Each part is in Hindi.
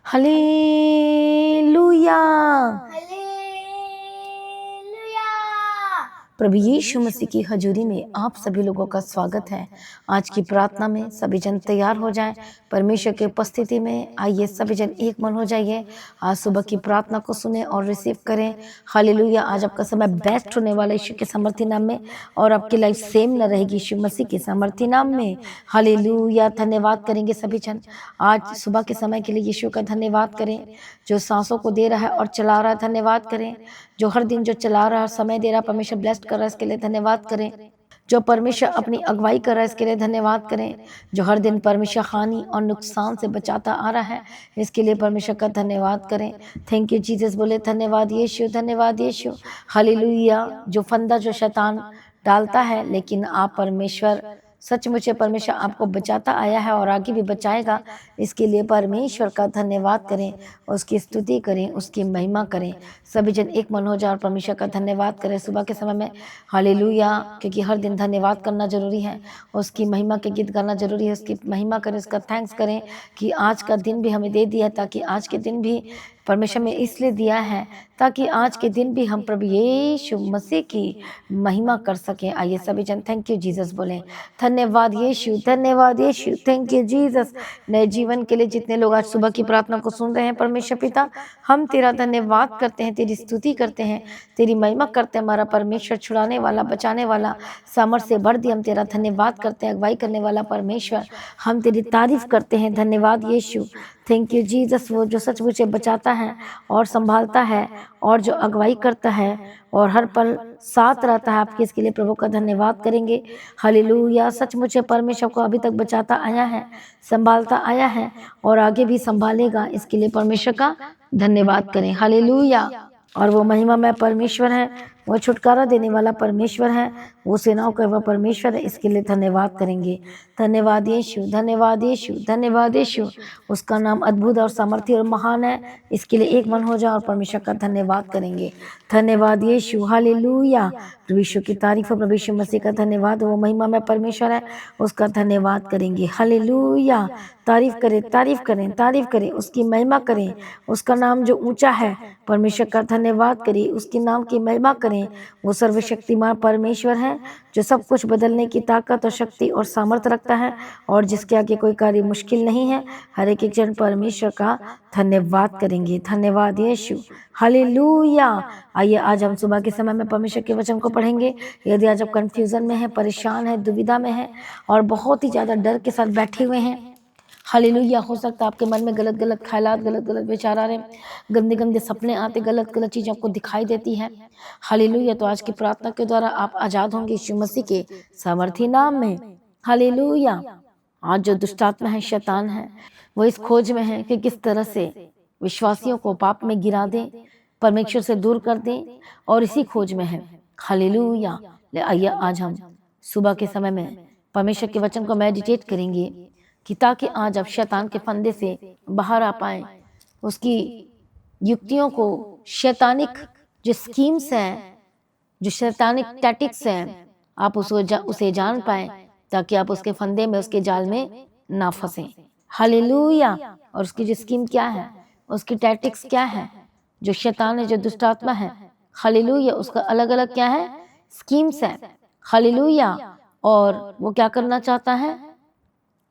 हालेलुया। हालेलुया। प्रभु यीशु मसीह की हजूरी में आप सभी लोगों का स्वागत है। आज की प्रार्थना में सभी जन तैयार हो जाएं। परमेश्वर की उपस्थिति में आइए सभी जन एक मन हो जाइए। आज सुबह की प्रार्थना को सुने और रिसीव करें। हालेलुया। आज आपका समय बेस्ट होने वाला यीशु के सामर्थी नाम में, और आपकी लाइफ सेम न रहेगी यीशु मसीह के सामर्थी नाम में। हालेलुया। धन्यवाद करेंगे सभी जन आज सुबह के समय के लिए। यीशु का धन्यवाद करें जो सांसों को दे रहा है और चला रहा है। धन्यवाद करें जो हर दिन जो चला रहा है, समय दे रहा है, परमेश्वर ब्लेस्ड कर रहा है, इसके लिए धन्यवाद करें। जो परमेश्वर अपनी अगुवाई कर रहा है, इसके लिए धन्यवाद करें। जो हर दिन परमेश्वर हानि और नुकसान से बचाता आ रहा है, इसके लिए परमेश्वर का धन्यवाद करें। थैंक यू जीसस बोले, धन्यवाद यीशु, धन्यवाद यीशु। हालेलुया। जो फंदा जो शैतान डालता है, लेकिन आप परमेश्वर सचमुच परमेश्वर आपको बचाता आया है और आगे भी बचाएगा। इसके लिए परमेश्वर का धन्यवाद करें, उसकी स्तुति करें, उसकी महिमा करें। सभी जन एक मन हो जाए और परमेश्वर का धन्यवाद करें सुबह के समय में। हालेलुया। क्योंकि हर दिन धन्यवाद करना जरूरी है, उसकी महिमा के गीत गाना जरूरी है। उसकी महिमा करें, उसका थैंक्स करें कि आज का दिन भी हमें दे दिया, ताकि आज के दिन भी परमेश्वर में इसलिए दिया है ताकि आज के दिन भी हम प्रभु यीशु मसीह की महिमा कर सकें। आइए सभी जन थैंक यू जीसस बोलें। धन्यवाद यीशु, धन्यवाद यीशु, थैंक यू जीसस। नए जीवन के लिए जितने लोग आज सुबह की प्रार्थना को सुन रहे हैं, परमेश्वर पिता हम तेरा धन्यवाद करते हैं, तेरी स्तुति करते हैं, तेरी महिमा करते हैं। हमारा परमेश्वर छुड़ाने वाला, बचाने वाला, सामर्थ से भर दिया, हम तेरा धन्यवाद करते हैं। अगुवाई करने वाला परमेश्वर, हम तेरी तारीफ करते हैं। धन्यवाद यीशु, थैंक यू जीसस। वो जो सचमुच बचाता है और संभालता है और जो अगुवाई करता है और हर पल साथ रहता है आपके, इसके लिए प्रभु का धन्यवाद करेंगे। हालेलुया। सचमुच परमेश्वर को अभी तक बचाता आया है, संभालता आया है और आगे भी संभालेगा। इसके लिए परमेश्वर का धन्यवाद करें। हालेलुया। और वो महिमा में परमेश्वर है, वो छुटकारा देने वाला परमेश्वर है, वो सेनाओं का वह परमेश्वर है। इसके लिए धन्यवाद करेंगे। धन्यवाद यीशु, धन्यवाद यीशु, धन्यवाद यीशु। उसका नाम अद्भुत और सामर्थी और महान है। इसके लिए एक मन हो जाए और परमेश्वर का धन्यवाद करेंगे। धन्यवाद यीशु। हालेलुया। प्रभु यीशु की तारीफ हो, प्रभु यीशु मसीह का धन्यवाद। वो महिमा में परमेश्वर है, उसका धन्यवाद करेंगे। हालेलुया। तारीफ करें, तारीफ करें, तारीफ करें, उसकी महिमा करें। उसका नाम जो ऊंचा है, परमेश्वर का धन्यवाद करें, उसके नाम की महिमा करें। वो सर्वशक्तिमान परमेश्वर है, जो सब कुछ बदलने की ताकत और शक्ति और सामर्थ्य रखता है, और जिसके आगे कोई कार्य मुश्किल नहीं है। हर एक जन परमेश्वर का धन्यवाद करेंगे। धन्यवाद यीशु। हालेलुया। आइए आज हम सुबह के समय में परमेश्वर के वचन को पढ़ेंगे। यदि आज आप कंफ्यूजन में हैं, परेशान हैं, दुविधा में हैं और बहुत ही ज़्यादा डर के साथ बैठे हुए हैं, हालेलुया। हो सकता है आपके मन में गलत गलत ख्यालात, गलत गलत विचार आ रहे, गंदे गंदे सपने आते, गलत गलत चीज़ें आपको दिखाई देती हैं। हालेलुया। तो आज की प्रार्थना के द्वारा आप आज़ाद होंगे यीशु मसीह के सामर्थी नाम में। हालेलुया। आज जो दुष्टात्मा है, शैतान है, वो इस खोज में है कि किस तरह से विश्वासियों को पाप में गिरा दें, परमेश्वर से दूर कर दें, और इसी खोज में है। हालेलुया। आइए आज हम सुबह के समय में परमेश्वर के वचन को मेडिटेट करेंगे कि ताकि आज आप शैतान के फंदे से बाहर आ पाएं, उसकी युक्तियों को, शैतानिक जो स्कीम्स हैं, जो शैतानिक टैक्टिक्स हैं, आप उसे जान पाएं, ताकि आप उसके फंदे में, उसके जाल में ना फंसें। हालेलुया। और उसकी जो स्कीम क्या है, उसकी टैक्टिक्स क्या है, जो शैतान है, जो दुष्टात्मा है, हालेलुया, उसका अलग अलग क्या है, स्कीम्स है। हालेलुया। और वो क्या करना चाहता है,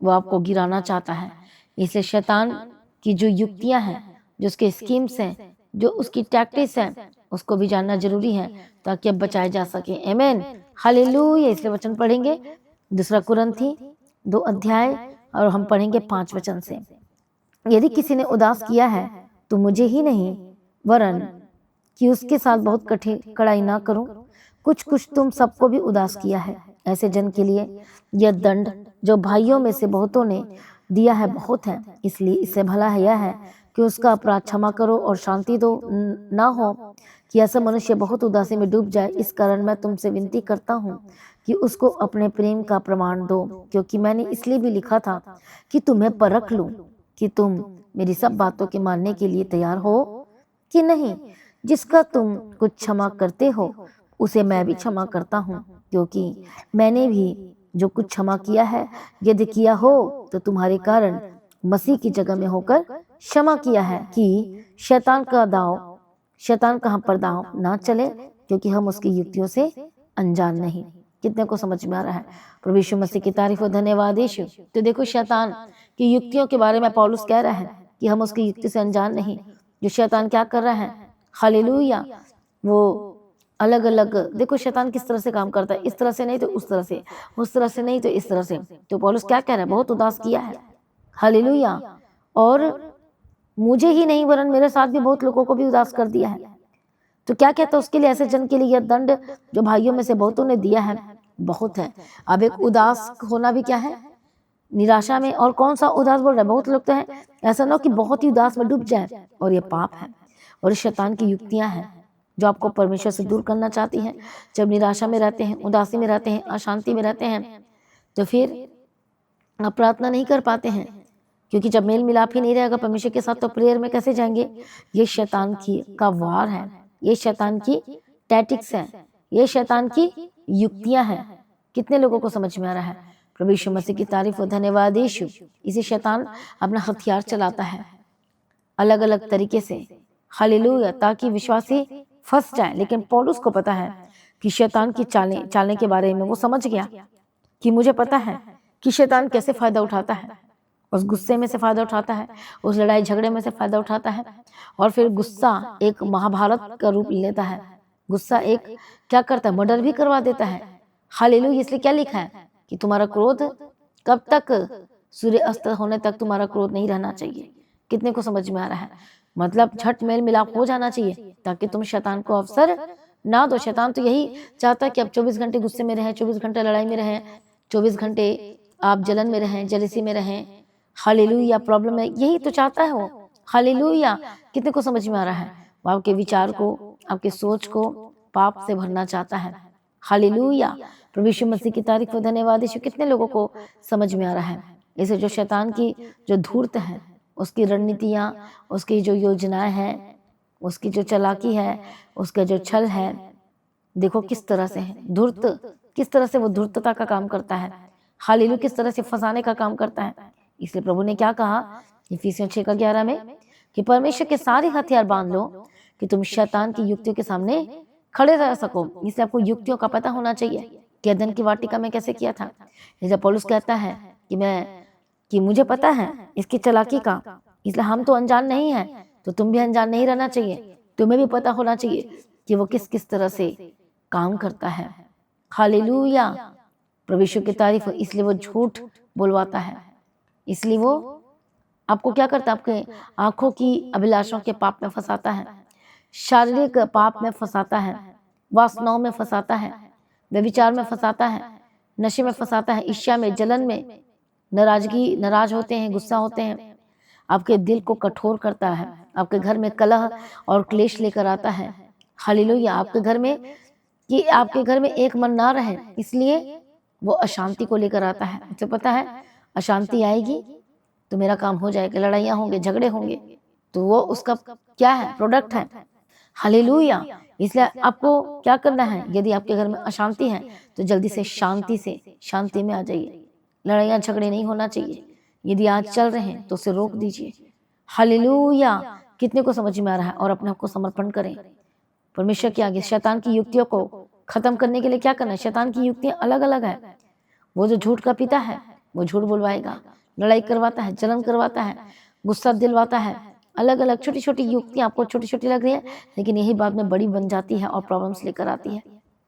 वो आपको गिराना चाहता है। इसलिए शैतान की जो युक्तियां हैं, जो उसके स्कीम्स हैं, जो उसकी टैक्टिक्स हैं, उसको भी जानना जरूरी है, ताकि अब बचाए जा सके। आमीन। हालेलुया। इसलिए वचन पढ़ेंगे 2 कुरिन्थी 2 अध्याय, और हम पढ़ेंगे 5 वचन से। यदि किसी ने उदास किया है तो मुझे ही नहीं, वरन कि उसके साथ बहुत कठिन कड़ाई ना करूं। कुछ कुछ तुम सबको भी उदास किया है। ऐसे जन के लिए यह दंड जो भाइयों में से बहुतों ने दिया है बहुत है। इसलिए इससे भला है यह है कि उसका अपराध क्षमा करो और शांति दो, ना हो कि ऐसा मनुष्य बहुत उदासी में डूब जाए। इस कारण मैं तुमसे विनती करता हूँ कि उसको अपने प्रेम का प्रमाण दो, क्योंकि मैंने इसलिए भी लिखा था कि तुम्हें परख लूं कि तुम मेरी सब बातों के मानने के लिए तैयार हो कि नहीं। जिसका तुम कुछ क्षमा करते हो, उसे मैं भी क्षमा करता हूँ, क्योंकि मैंने भी जो कुछ क्षमा किया है, यदि किया हो तो तुम्हारे कारण मसीह की जगह में होकर क्षमा किया है कि शैतान का हम पर दांव ना चले, क्योंकि हम उसकी युक्तियों से अनजान नहीं। कितने को समझ में आ रहा है? प्रभु यीशु मसीह की तारीफ और धन्यवाद यीशु। तो देखो शैतान की युक्तियों के बारे में पौलुस कह रहा है कि हम उसकी युक्ति से अनजान नहीं। जो शैतान क्या कर रहा है, हालेलुया, वो अलग अलग, देखो शैतान किस तरह से काम करता है, इस तरह से नहीं तो उस तरह से, उस तरह से नहीं तो इस तरह से। तो पौलुस क्या कह रहा है, बहुत उदास किया है, हालेलुया, और मुझे ही नहीं वरन मेरे साथ भी बहुत लोगों को भी उदास कर दिया है। तो क्या कहता है, उसके लिए, ऐसे जन के लिए यह दंड जो भाइयों में से बहुतों ने दिया है बहुत है। अब एक उदास होना भी क्या है, निराशा में, और कौन सा उदास बोल रहा है, बहुत लोग तो हैं ऐसा ना हो कि बहुत ही उदास में डूब जाए, और ये पाप है और शैतान की युक्तियां हैं जो आपको परमेश्वर से दूर करना चाहती हैं। जब निराशा में रहते हैं, उदासी में रहते हैं, अशांति में रहते हैं, तो फिर आप प्रार्थना नहीं कर पाते हैं, क्योंकि जब मेल मिलाप ही नहीं रहेगा परमेश्वर के साथ, तो प्रेयर में कैसे जाएंगे? ये शैतान का वार है, ये शैतान की टैटिक्स है, ये शैतान की युक्तियां हैं। कितने लोगों को समझ में आ रहा है? प्रभु यीशु मसीह की तारीफ और धन्यवाद यीशु। इसे शैतान अपना हथियार चलाता है अलग अलग तरीके से, हालेलुया, ताकि विश्वासी फंस जाए। लेकिन पौलुस को पता है कि शैतान की चालें के बारे में वो समझ गया कि मुझे पता है कि शैतान कैसे फायदा उठाता है, उस गुस्से में से फायदा उठाता है, उस लड़ाई झगड़े में से फायदा उठाता है, और फिर गुस्सा एक महाभारत का रूप लेता है। गुस्सा एक क्या करता है, मर्डर भी करवा देता है, हालेलुया। इसलिए क्या लिखा है कि तुम्हारा क्रोध कब तक, सूर्य अस्त होने तक तुम्हारा क्रोध नहीं रहना चाहिए। कितने को समझ में आ रहा है? मतलब झट मेल मिलाप हो जाना चाहिए, ताकि तुम शैतान को अवसर ना दो। शैतान तो यही चाहता है कि आप 24 घंटे गुस्से में रहें, 24 घंटे लड़ाई में रहें, 24 घंटे आप जलन में रहें, जेलसी में रहें, हालेलुया, प्रॉब्लम में, यही तो चाहता है वो, हालेलुया। कितने को समझ में आ रहा है? वो आपके विचार को, आपके सोच को पाप से भरना चाहता है, हालेलुया। प्रभु यीशु मसीह की तारीफ और धन्यवाद यीशु। कितने लोगों को समझ में आ रहा है? इसे जो शैतान की जो धूर्त है, उसकी रणनीतियाँ, उसकी जो योजनाएं हैं, उसकी जो चालाकी है, उसका जो छल है, देखो किस तरह से है धूर्त, किस तरह से वो धूर्तता का काम करता है, हालेलुया, किस तरह से फंसाने का काम करता है। इसलिए प्रभु ने क्या कहा इफिसियों 6:11 में कि परमेश्वर के सारे हथियार बांध लो कि तुम शैतान की युक्तियों के सामने खड़े रह सको। इसलिए आपको युक्तियों का पता होना चाहिए कि अदन की वाटिका में कैसे किया था। जैसे पौलुस कहता है कि मुझे पता है इसकी चालाकी का, इसलिए हम तो अनजान नहीं हैं, तो तुम भी अनजान नहीं रहना चाहिए। तुम्हें भी पता होना चाहिए कि वो किस किस तरह से काम करता है, हालेलुया, प्रभु यीशु की तारीफ। इसलिए वो झूठ बुलवाता है, इसलिए वो आपको क्या करता है, आपके आंखों की अभिलाषाओं के पाप में फंसाता है, शारीरिक पाप में फंसाता है, वासनाओं में फंसाता है, व्यभिचार में फंसाता है, नशे में फंसाता है, ईर्ष्या में, जलन में, नाराज होते हैं, गुस्सा होते हैं, आपके दिल को कठोर करता है, आपके घर में कलह और क्लेश लेकर आता है, हालेलुया, आपके घर में एक मन ना रहे, इसलिए वो अशांति को लेकर आता है। मुझे पता है अशांति आएगी तो मेरा काम हो जाएगा, लड़ाइयाँ होंगे, झगड़े होंगे, तो वो उसका क्या है, प्रोडक्ट है, हालेलुया। इसलिए आपको क्या करना है, यदि आपके घर में अशांति है तो जल्दी से शांति में आ जाइए। लड़ाइयाँ झगड़े नहीं होना चाहिए। यदि आज चल रहे हैं तो उसे रोक दीजिए, हालेलुया। कितने को समझ में आ रहा है? और अपने आप को समर्पण करें परमेश्वर के आगे। शैतान की युक्तियों को खत्म करने के लिए क्या करना है? शैतान की युक्तियां अलग अलग है। वो जो झूठ का पिता है वो झूठ बुलवाएगा, लड़ाई करवाता है, जलन करवाता है, गुस्सा दिलवाता है, अलग अलग छोटी छोटी युक्तियां आपको छोटी छोटी लग रही है, लेकिन यही बाद में बड़ी बन जाती है और प्रॉब्लम्स लेकर आती है।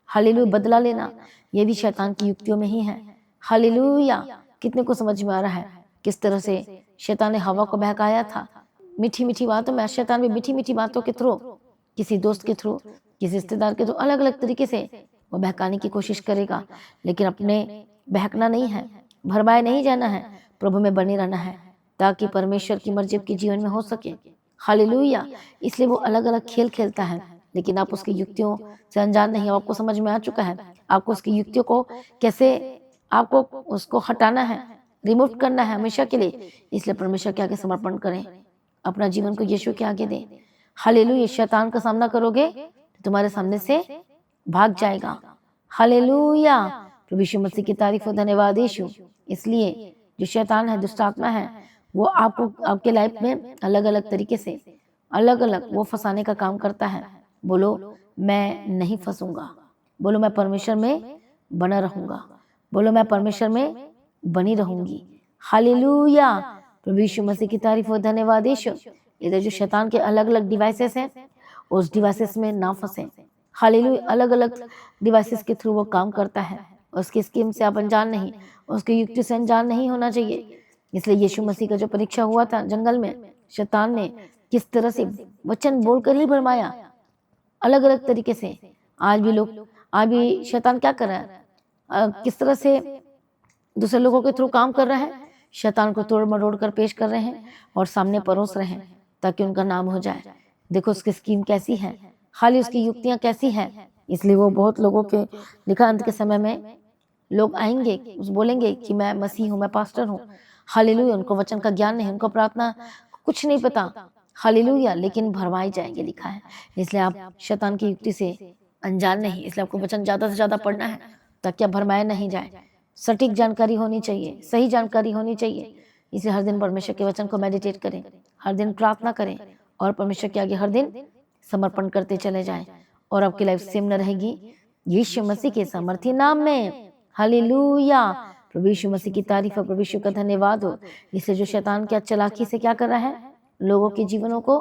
हालेलुया, बदला लेना ये भी शैतान की युक्तियों में ही है, हालेलुया। कितने को समझ में आ रहा है किस तरह से शैतान ने हवा को बहकाया था? मीठी मीठी बातों में, शैतान भी मीठी मीठी बातों के थ्रू, किसी दोस्त के थ्रू, किसी रिश्तेदार के थ्रू, अलग अलग तरीके से वो बहकाने की कोशिश करेगा, लेकिन अपने बहकना नहीं है, भरमाए नहीं जाना है, प्रभु में बने रहना है, ताकि परमेश्वर की मर्जी आपके जीवन में हो सके, हालेलुया। इसलिए वो अलग अलग खेल खेलता है, लेकिन आप उसकी युक्तियों से अनजान नहीं हो। आपको समझ में आ चुका है आपको उसकी युक्तियों को कैसे आपको उसको हटाना है, रिमूव करना है हमेशा के लिए। इसलिए परमेश्वर के आगे समर्पण करें, अपना जीवन को यीशु के आगे दें, हालेलुया। शैतान का सामना करोगे तो तुम्हारे सामने से भाग जाएगा, हालेलुया। प्रभु यीशु मसीह की तारीफ और धन्यवाद यीशु। इसलिए जो शैतान है, दुष्ट आत्मा है, वो आपको आपके लाइफ में अलग अलग तरीके से अलग अलग वो फंसाने का काम करता है। बोलो मैं नहीं फंसूंगा, बोलो मैं परमेश्वर में बना रहूंगा, बोलो मैं परमेश्वर में बनी रहूंगी। हालेलुया, प्रभु यीशु मसीह की तारीफ हो, धन्यवाद यीशु। इधर जो शैतान के अलग अलग डिवाइसेस हैं उस डिवाइसेस में ना फंसे। हालेलुया, अलग अलग डिवाइसेस के थ्रू वो काम करता है, उसकी स्कीम से आप अनजान नहीं, उसकी युक्ति से अनजान नहीं होना चाहिए। इसलिए यीशु मसीह का जो परीक्षा हुआ था जंगल में, शैतान ने किस तरह से वचन बोलकर ही भरमाया अलग अलग तरीके से। आज भी शैतान क्या कर रहा है, किस तरह से दूसरे लोगों के थ्रू काम कर रहा है, शैतान को तोड़ मरोड़ कर पेश कर रहे हैं और सामने परोस रहे हैं ताकि उनका नाम हो जाए। देखो उसकी स्कीम कैसी है, खाली उसकी युक्तियां कैसी हैं। इसलिए वो बहुत लोगों के लिखा अंत के समय में लोग आएंगे, बोलेंगे कि मैं मसीह हूँ, मैं पास्टर हूँ। हालेलुया, उनको वचन का ज्ञान नहीं, उनको प्रार्थना कुछ नहीं पता। हालेलुया, लेकिन भरमाए जाएंगे लिखा है। इसलिए आप शैतान की युक्ति से अनजान नहीं, इसलिए आपको वचन ज़्यादा से ज़्यादा पढ़ना है ताकि आप भरमाए नहीं जाए। सटीक जानकारी होनी चाहिए, सही जानकारी होनी चाहिए। इसलिए हर दिन परमेश्वर के वचन को मेडिटेट करें, हर दिन प्रार्थना करें और परमेश्वर के आगे हर दिन समर्पण करते चले जाएं और आपकी लाइफ सेम न रहेगी। यीशु मसीह के सामर्थी नाम में हालेलुया, प्रभु यीशु मसीह की तारीफ और प्रभु यीशु का धन्यवाद हो। इससे जो शैतान क्या चालाकी से क्या कर रहा है, लोगों के जीवनों को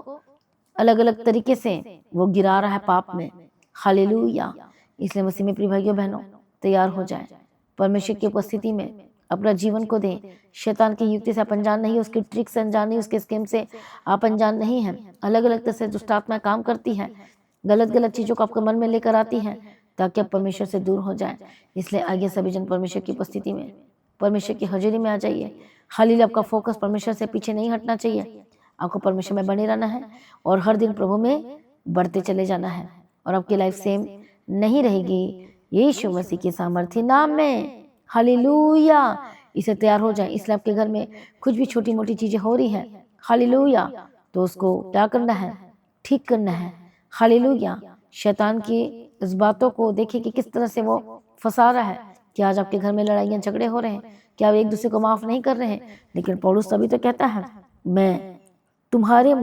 अलग अलग तरीके से वो गिरा रहा है पाप में। हालेलुया, इसलिए मसीह में प्रिय भाइयों बहनों तैयार हो जाए, परमेश्वर की उपस्थिति में अपना जीवन को दें। शैतान की युक्ति से आप अनजान नहीं, उसकी ट्रिक से अनजान नहीं, उसके स्कीम से आप अनजान नहीं हैं। अलग अलग तरह से दुष्ट आत्मा काम करती है, गलत गलत चीज़ों को आपके मन में लेकर आती हैं ताकि आप परमेश्वर से दूर हो जाएं। इसलिए आगे सभी जन परमेश्वर की उपस्थिति में, परमेश्वर की हजूरी में आ जाइए। हालेलुया, आपका फोकस परमेश्वर से पीछे नहीं हटना चाहिए, आपको परमेश्वर में बने रहना है और हर दिन प्रभु में बढ़ते चले जाना है और आपकी लाइफ सेम नहीं रहेगी। यीशु मसीह के सामर्थ्य नाम में हालेलुया, इसे तैयार हो जाए। इसलिए आपके घर में कुछ भी छोटी मोटी चीजें हो रही हैं, हालेलुया, तो उसको क्या करना है, ठीक करना है। हालेलुया, शैतान की इस बातों को देखिए कि किस तरह से वो फंसा रहा है कि आज आपके घर में लड़ाइयाँ झगड़े हो रहे हैं, क्या आप एक दूसरे को माफ नहीं कर रहे हैं। लेकिन पौलुस तभी तो कहता है मैं तुम्हारे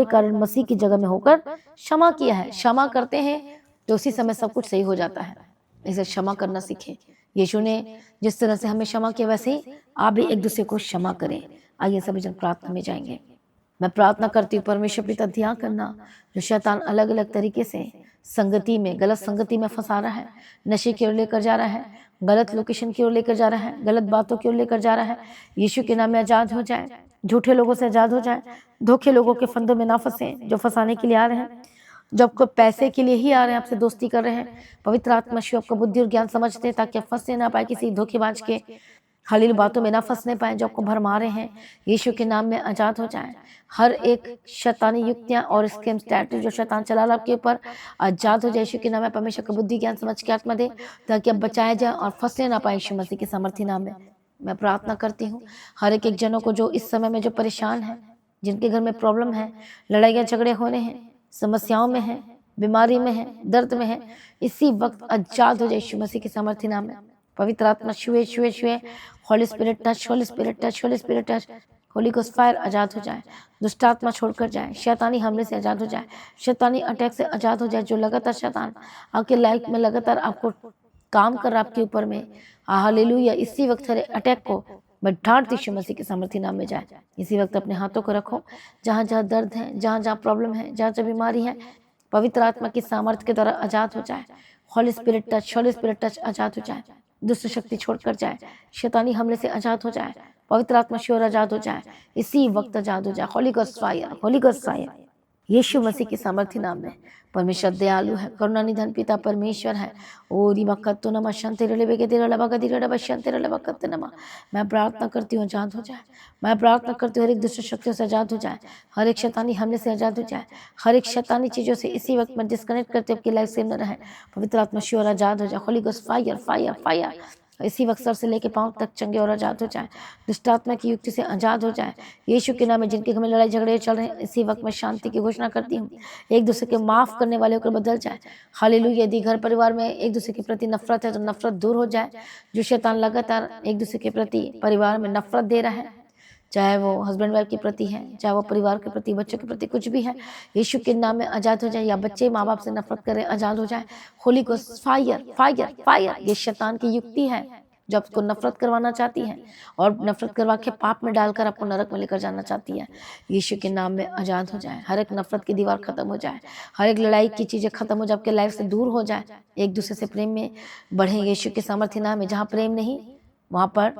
कारण मसीह की जगह में होकर क्षमा किया है। क्षमा करते हैं तो उसी समय सब कुछ सही हो जाता है। इसे क्षमा करना सीखें। यीशु ने जिस तरह से हमें क्षमा किया वैसे ही आप भी एक दूसरे को क्षमा करें। आइए सभी जन प्रार्थना में जाएंगे। मैं प्रार्थना करती हूँ परमेश्वर पिता, ध्यान करना जो शैतान अलग अलग तरीके से संगति में, गलत संगति में फंसा रहा है, नशे की ओर लेकर जा रहा है, गलत लोकेशन की ओर लेकर जा रहा है, गलत बातों की ओर लेकर जा रहा है। यीशु के नाम में आजाद हो जाए, झूठे लोगों से आजाद हो जाए, धोखे लोगों के फंदों में ना फंसे जो फंसाने के लिए आ रहे हैं, जो आपको पैसे के लिए ही आ रहे हैं, आपसे दोस्ती कर रहे हैं। पवित्र आत्मा शिव आपको बुद्धि और ज्ञान समझते हैं ताकि आप फंसने ना पाए किसी धोखेबाज के हलील बातों में ना फंसने पाए जो आपको भरमा रहे हैं। यीशु के नाम में आजाद हो जाए। हर एक शैतानी युक्तियां और स्कीम स्ट्रैटेजी जो शैतान चला रहा आपके ऊपर आजाद हो जाए। यीशु के नाम में परमेश्वर को बुद्धि ज्ञान समझ के आत्मा दे ताकि आप बचाए जाए और फंसने ना पाए। यीशु मसीह के सामर्थी नाम में मैं प्रार्थना करती हूँ हर एक जनों को जो इस समय में जो परेशान है, जिनके घर में प्रॉब्लम है, लड़ाइयाँ झगड़े हो रहे हैं, समस्याओं में है, बीमारी में है, दर्द में है, इसी वक्त आजाद हो जाए यीशु मसीह के सामर्थी नाम में। पवित्र आत्मा छुए छुए छुए, holy spirit touch, holy spirit touch, holy spirit touch, holy ghost fire आजाद हो जाए, दुष्ट आत्मा छोड़कर जाए, शैतानी हमले से आजाद हो जाए, शैतानी अटैक से आजाद हो जाए। जो लगातार शैतान आपके लाइफ में लगातार आपको काम कर रहा आपके ऊपर में, हालेलुया, इसी वक्त हर अटैक को मैं डांटती यीशु मसीह के सामर्थी नाम में जाए। इसी वक्त अपने हाथों को रखो जहाँ जहाँ दर्द है, जहाँ जहाँ प्रॉब्लम है, जहाँ जहाँ बीमारी है, पवित्र आत्मा की सामर्थ्य के द्वारा आजाद हो जाए। Holy spirit touch, holy spirit touch आजाद हो जाए, दुष्ट शक्ति छोड़कर जाए, शैतानी हमले से आजाद हो जाए, पवित्र आत्मा शिवर आजाद हो जाए, इसी वक्त आजाद हो जाए। Holy ghost fire, holy ghost fire, Yeshu Masih के सामर्थ्य नाम में। परमेश्वर दयालु है, करुणा निधन पिता परमेश्वर है। ओ रिबकत्तो नमः शंतेरे बेगेतेरे लबगदिरे डबशंतेरे लबकत्ते नमः। मैं प्रार्थना करती हूँ आजाद हो जाए, मैं प्रार्थना करती हूँ हर एक दुष्ट शक्तियों से आजाद हो जाए, हर एक शैतानी हमले से आजाद हो जाए, हर एक शैतानी चीज़ों से इसी वक्त में डिस्कनेक्ट करते आपकी लाइफ से न रहे। पवित्र आत्मा शिवर आजाद हो जाए। Holy ghost fire, fire, fire, इसी वक्त सर से लेके पांव तक चंगे और आजाद हो जाए, दुष्ट आत्मा की युक्ति से आजाद हो जाए। यीशु के नाम में जिनके घर में लड़ाई झगड़े चल रहे हैं, इसी वक्त मैं शांति की घोषणा करती हूँ। एक दूसरे के माफ करने वाले होकर बदल जाए। हालेलुया। यदि घर परिवार में एक दूसरे के प्रति नफरत है तो नफरत दूर हो जाए। जो शैतान लगातार एक दूसरे के प्रति परिवार में नफरत दे रहा है, चाहे वो हस्बैंड वाइफ के प्रति है, चाहे वो परिवार के प्रति, बच्चों के प्रति, कुछ भी है, यीशु के नाम में आज़ाद हो जाए। या बच्चे माँ बाप से नफरत करें, आज़ाद हो जाए। Holy ghost fire fire fire. ये शैतान की युक्ति है जो आपको नफरत करवाना चाहती है और नफरत करवा के पाप में डालकर आपको नरक में लेकर जाना चाहती है। यीशु के नाम में आज़ाद हो जाए। हर एक नफरत की दीवार खत्म हो जाए, हर एक लड़ाई की चीज़ें खत्म हो जाए, आपके लाइफ से दूर हो जाए। एक दूसरे से प्रेम में बढ़े यीशु के सामर्थ्य नाम में। जहाँ प्रेम नहीं वहाँ पर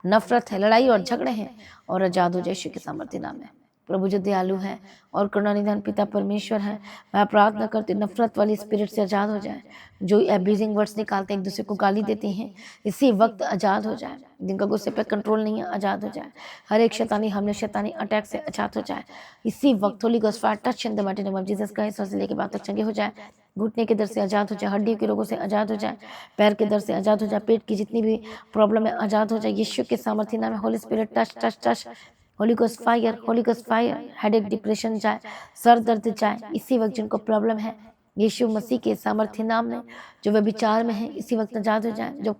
नफरत है, लड़ाई और झगड़े हैं, और आजाद हो जाए यीशु के सामर्थ्य नाम में। प्रभु जो दयालु है और करुणानिधान पिता परमेश्वर है, मैं प्रार्थना करती हूँ नफरत वाली स्पिरिट से आज़ाद हो जाए। जो अब्यूजिंग वर्ड्स निकालते हैं, एक दूसरे को गाली देते हैं, इसी वक्त आज़ाद हो जाए। जिनका गुस्से पे कंट्रोल नहीं है, आज़ाद हो जाए। हर एक शैतानी हमले, शैतानी अटैक से आज़ाद हो जाए इसी वक्त। Holi ghost fire touch in the mighty name of Jesus Christ. से लेके बात तक चंगे हो जाए। घुटने के दर्द से आज़ाद हो जाए, हड्डियों के रोगों से आज़ाद हो जाए, पैर के दर्द से आज़ाद हो जाए, पेट की जितनी भी प्रॉब्लम है आज़ाद हो जाए यीशु के सामर्थ्य नाम में। Holi spirit touch touch touch. Holy ghost fire, holy ghost fire. Headache, depression जाए, सर दर्द जाए इसी वक्त। जिनको प्रॉब्लम है यीशु मसीह के सामर्थ्य नाम में, जो वे विचार में है इसी वक्त आज़ाद हो जाए। जो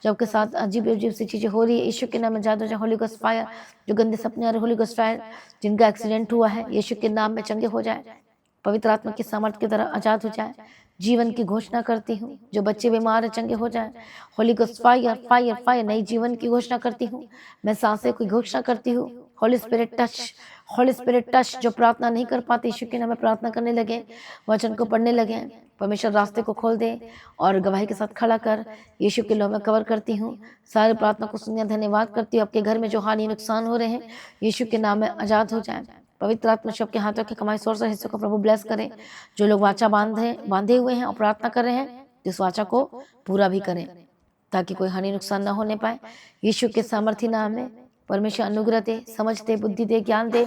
आपके साथ अजीब अजीब सी चीज़ें हो रही है यीशु के नाम में आज़ाद हो जाए। Holy ghost fire. जो गंदे सपने आ रहे, होली गोस्ट फायर। जिनका एक्सीडेंट हुआ है यीशु के नाम में चंगे हो जाए। पवित्र आत्मा की सामर्थ्य की तरह आज़ाद हो जाए। जीवन की घोषणा करती हूँ। जो बच्चे बीमार है चंगे हो जाए। Holy ghost fire fire fire. नई जीवन की घोषणा करती हूँ। मैं सांसें की घोषणा करती हूँ। Holi spirit touch, holy spirit touch. जो प्रार्थना नहीं कर पाते यीशु के नाम में प्रार्थना करने लगे, वचन को पढ़ने लगे, परमेश्वर रास्ते को खोल दे और गवाही के साथ खड़ा कर यीशु के लोह में कवर करती हूँ। सारी प्रार्थना को सुनिए, धन्यवाद करती हूँ। आपके घर में जो हानि नुकसान हो रहे हैं यीशु के नाम में आज़ाद हो जाए। पवित्र आत्मा सबके हाथों के कमाई सोर्स और हिस्सों को प्रभु ब्लेस करें। जो लोग वाचा बांधे हुए हैं और प्रार्थना कर रहे हैं, इस वाचा को पूरा भी करें ताकि कोई हानि नुकसान न होने पाए। यीशु के सामर्थ्य नाम में परमेश्वर अनुग्रह दे, समझ दे, बुद्धि दे, ज्ञान दे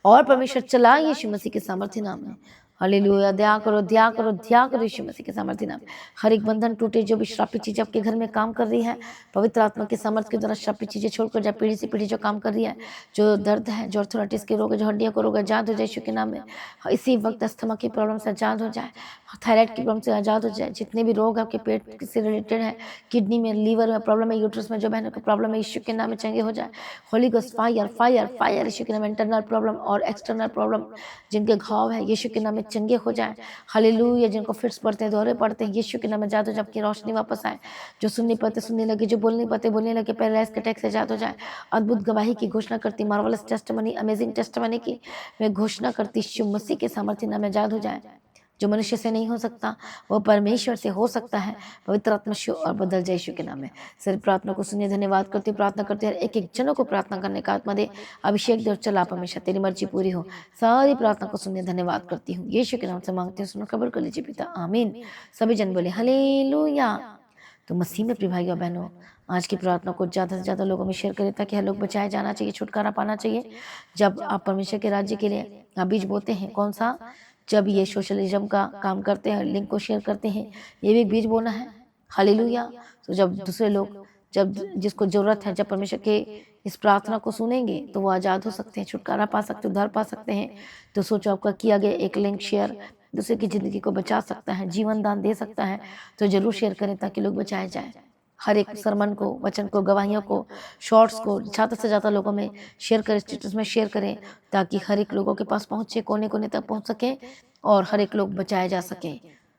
और परमेश्वर चलाए यीशु मसीह के सामर्थ्य नाम में। हालेलुया। दया करो, दया करो, दया करो यीशु मसीह के सामर्थ्य नाम में। हर एक बंधन टूटे। जो भी श्रापित चीज़ आपके घर में काम कर रही है, पवित्र आत्मा के सामर्थ्य के द्वारा श्रापित चीज़ें छोड़कर जाए। पीढ़ी से पीढ़ी जो काम कर रही है, जो दर्द है, जो अर्थराइटिस के रोग है, जो हड्डियों को रोग है, आजाद हो जाए यीशु के नाम में। इसी वक्त अस्थमा की प्रॉब्लम से आजाद हो जाए, थायराइड की प्रॉब्लम से आजाद हो जाए। जितने भी रोग आपके पेट से रिलेटेड है, किडनी में, लीवर में प्रॉब्लम है, यूट्रस में जो बहनों को प्रॉब्लम है, यीशु के नाम में चंगे हो जाए। Holy ghost fire fire fire. Yeshu के नाम में इंटरनल प्रॉब्लम और एक्सटर्नल प्रॉब्लम, जिनके घाव है यीशु के नाम में चंगे हो जाए। हालेलुया। जिनको फिट्स पड़ते हैं, दौरे पड़ते हैं, यीशु के नाम में आजाद हो जाए। आपकी रोशनी वापस आए। जो सुन नहीं पाते सुनने लगे, जो बोल नहीं पाते बोलने लगे, पैरालाइज के अटैक से आजाद हो जाए। अद्भुत गवाही की घोषणा करती, मार्वलस टेस्टिमनी, अमेजिंग टेस्टिमनी की मैं घोषणा करती, यीशु मसीह के सामर्थ्य नाम में आजाद हो जाए। जो मनुष्य से नहीं हो सकता वो परमेश्वर से हो सकता है। पवित्र आत्मा शो और बदल जाए यीशु के नाम में। सिर्फ प्रार्थना को सुनिए, धन्यवाद करती हूँ। प्रार्थना करते हैं एक एक जनों को प्रार्थना करने का आत्मा दे, अभिषेक दे और चला हमेशा तेरी मर्जी पूरी हो। सारी प्रार्थना को सुनिए, धन्यवाद करती हूँ। यीशु के नाम से मांगती हूँ, सुनो खबर कर लीजिए पिता, आमीन। सभी जन बोले हालेलुया। तो मसीह में प्रिय भाइयों बहनों, आज की प्रार्थना को ज़्यादा से ज़्यादा लोगों में शेयर करें ताकि हर लोग बचाए जाना चाहिए, छुटकारा पाना चाहिए। जब आप परमेश्वर के राज्य के लिए आप बीज बोते हैं, कौन सा, जब ये सोशलिज्म का काम करते हैं, लिंक को शेयर करते हैं, ये भी एक बीज बोना है। हालेलुया। तो जब दूसरे लोग, जब जिसको ज़रूरत है, जब परमेश्वर के इस प्रार्थना को सुनेंगे तो वो आज़ाद हो सकते हैं, छुटकारा पा सकते हैं, उद्धार पा सकते हैं। तो सोचो आपका किया गया एक लिंक शेयर दूसरे की ज़िंदगी को बचा सकता है, जीवन दान दे सकता है। तो ज़रूर शेयर करें ताकि लोग बचाए जाएँ। हर एक सरमन को, वचन को, गवाहियों को, शॉर्ट्स को ज़्यादा से ज़्यादा लोगों में शेयर करें, स्टेटस में शेयर करें ताकि हर एक लोगों के पास पहुँचे, कोने कोने तक पहुँच सके और हर एक लोग बचाए जा सके।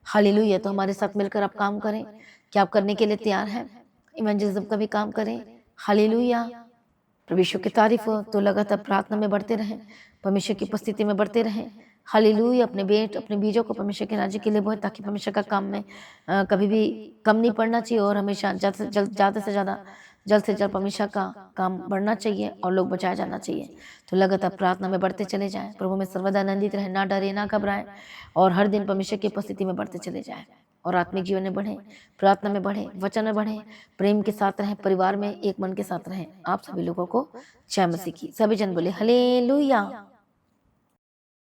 हालेलुया। तो हमारे साथ मिलकर आप काम करें। क्या आप करने के लिए तैयार हैं? इवेंजलिज्म का भी काम करें। हालेलुया। परमेश्वर की तारीफ हो। तो लगातार प्रार्थना में बढ़ते रहें, परमेश्वर की उपस्थिति में बढ़ते रहें। हालेलुया। अपने बीजों को परमेश्वर के राज्य के लिए बोए ताकि परमेश्वर का काम में कभी भी कम नहीं पड़ना चाहिए और हमेशा ज़्यादा से ज़्यादा जल्द से जल्द परमेश्वर का काम बढ़ना चाहिए और लोग बचाया जाना चाहिए। तो लगातार प्रार्थना में बढ़ते चले जाएं, प्रभु में सर्वदा आनंदित रहें, ना डरे ना घबराएं और हर दिन परमेश्वर की उपस्थिति में बढ़ते चले जाएं और आत्मिक जीवन में बढ़ें, प्रार्थना में बढ़ें, वचन में बढ़ें, प्रेम के साथ रहें, परिवार में एक मन के साथ रहें। आप सभी लोगों को जय मसीह की। सभी जन बोले हालेलुया।